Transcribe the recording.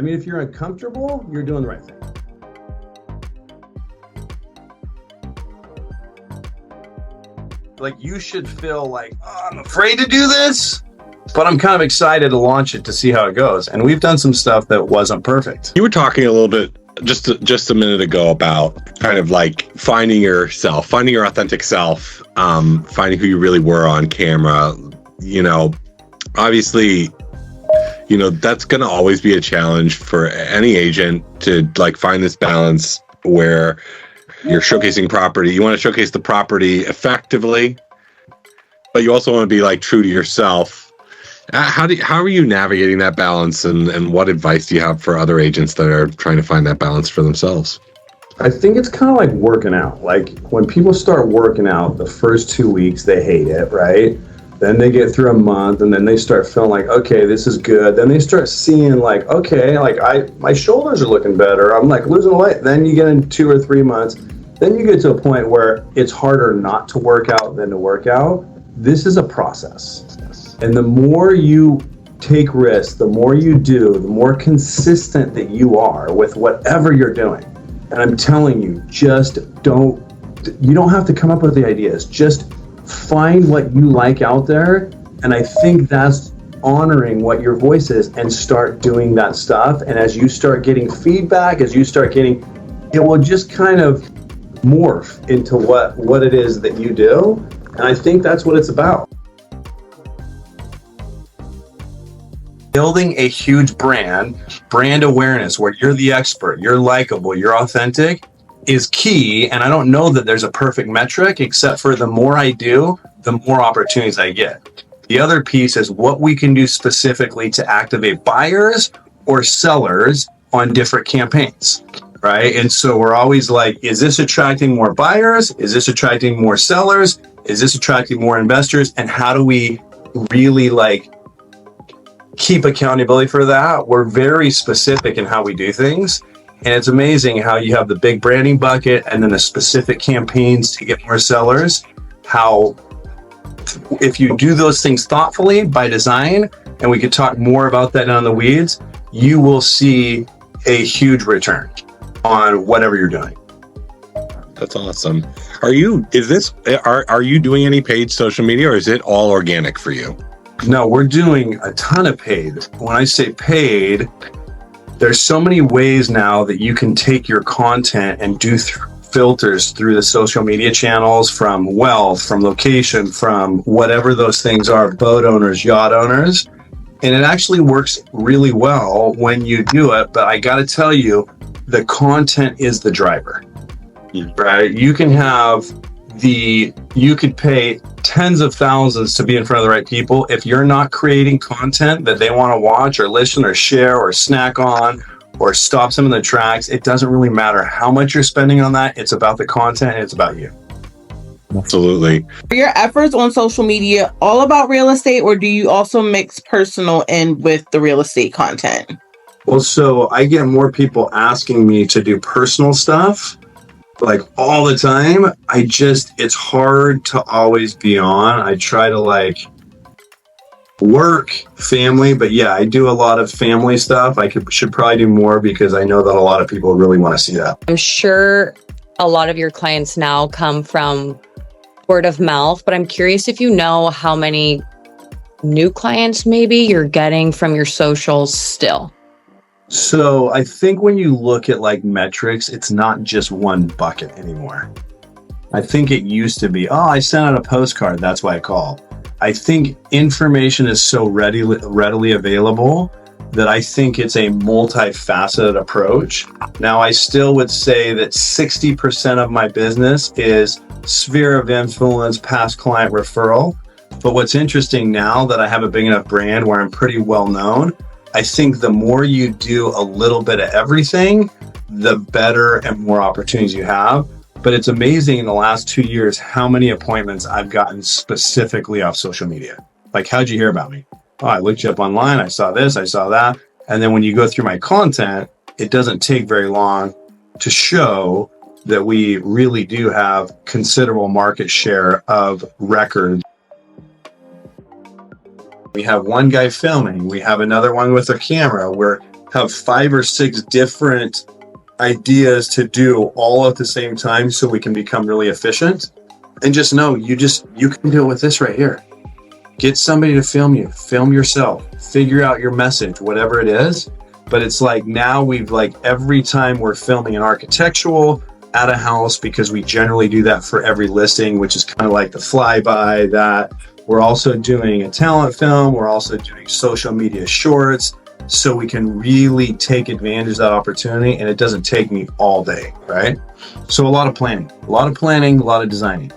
I mean, if you're uncomfortable, you're doing the right thing. Like, you should feel like, oh, I'm afraid to do this, but I'm kind of excited to launch it to see how it goes. And we've done some stuff that wasn't perfect. You were talking a little bit just a minute ago about kind of like finding yourself, finding your authentic self, finding who you really were on camera. You know, obviously, you know, that's going to always be a challenge for any agent to like find this balance where you're showcasing property. You want to showcase the property effectively, but you also want to be like true to yourself. How are you navigating that balance, and what advice do you have for other agents that are trying to find that balance for themselves? I think it's kind of like working out. Like, when people start working out, the first 2 weeks, they hate it, right? Then they get through a month, and then they start feeling like, okay, this is good. Then they start seeing like, okay, like my shoulders are looking better. I'm like losing weight. Then you get in 2 or 3 months. Then you get to a point where it's harder not to work out than to work out. This is a process. And the more you take risks, the more you do, the more consistent that you are with whatever you're doing. And I'm telling you, you don't have to come up with the ideas. Just find what you like out there. And I think that's honoring what your voice is and start doing that stuff. And as you start getting feedback, it will just kind of morph into what it is that you do. And I think that's what it's about. Building a huge brand awareness where you're the expert, you're likable, you're authentic is key. And I don't know that there's a perfect metric, except for the more I do, the more opportunities I get. The other piece is what we can do specifically to activate buyers or sellers on different campaigns, right? And so we're always like, is this attracting more buyers? Is this attracting more sellers? Is this attracting more investors? And how do we really like keep accountability for that? We're very specific in how we do things. And it's amazing how you have the big branding bucket and then the specific campaigns to get more sellers. How if you do those things thoughtfully by design, and we could talk more about that on the weeds, you will see a huge return on whatever you're doing. That's awesome. Are you doing any paid social media, or is it all organic for you? No, we're doing a ton of paid. When I say paid, there's so many ways now that you can take your content and do filters through the social media channels, from wealth, from location, from whatever those things are, boat owners, yacht owners. And it actually works really well when you do it. But I got to tell you, the content is the driver, right? You could pay tens of thousands to be in front of the right people. If you're not creating content that they want to watch or listen or share or snack on or stop some of the tracks, it doesn't really matter how much you're spending on that. It's about the content and it's about you. Absolutely. Are your efforts on social media all about real estate, or do you also mix personal in with the real estate content? Well, so I get more people asking me to do personal stuff like all the time. It's hard to always be on. I try to like work, family, but yeah, I do a lot of family stuff. Should probably do more because I know that a lot of people really want to see that. I'm sure a lot of your clients now come from word of mouth, but I'm curious if you know how many new clients maybe you're getting from your socials still. So I think when you look at like metrics, it's not just one bucket anymore. I think it used to be, I sent out a postcard, that's why I called. I think information is so readily available that I think it's a multifaceted approach. Now, I still would say that 60% of my business is sphere of influence, past client referral. But what's interesting now that I have a big enough brand where I'm pretty well known, I think the more you do a little bit of everything, the better and more opportunities you have. But it's amazing in the last 2 years how many appointments I've gotten specifically off social media. Like, how'd you hear about me? Oh, I looked you up online. I saw this, I saw that. And then when you go through my content, it doesn't take very long to show that we really do have considerable market share of records. We have one guy filming. We have another one with a camera. We're have 5 or 6 different ideas to do all at the same time so we can become really efficient. And just know you can do it with this right here. Get somebody to film you, film yourself, figure out your message, whatever it is. But it's like now we've like every time we're filming an architectural at a house, because we generally do that for every listing, which is kind of like the flyby, that we're also doing a talent film. We're also doing social media shorts, so we can really take advantage of that opportunity. And it doesn't take me all day, right? So a lot of planning, a lot of designing.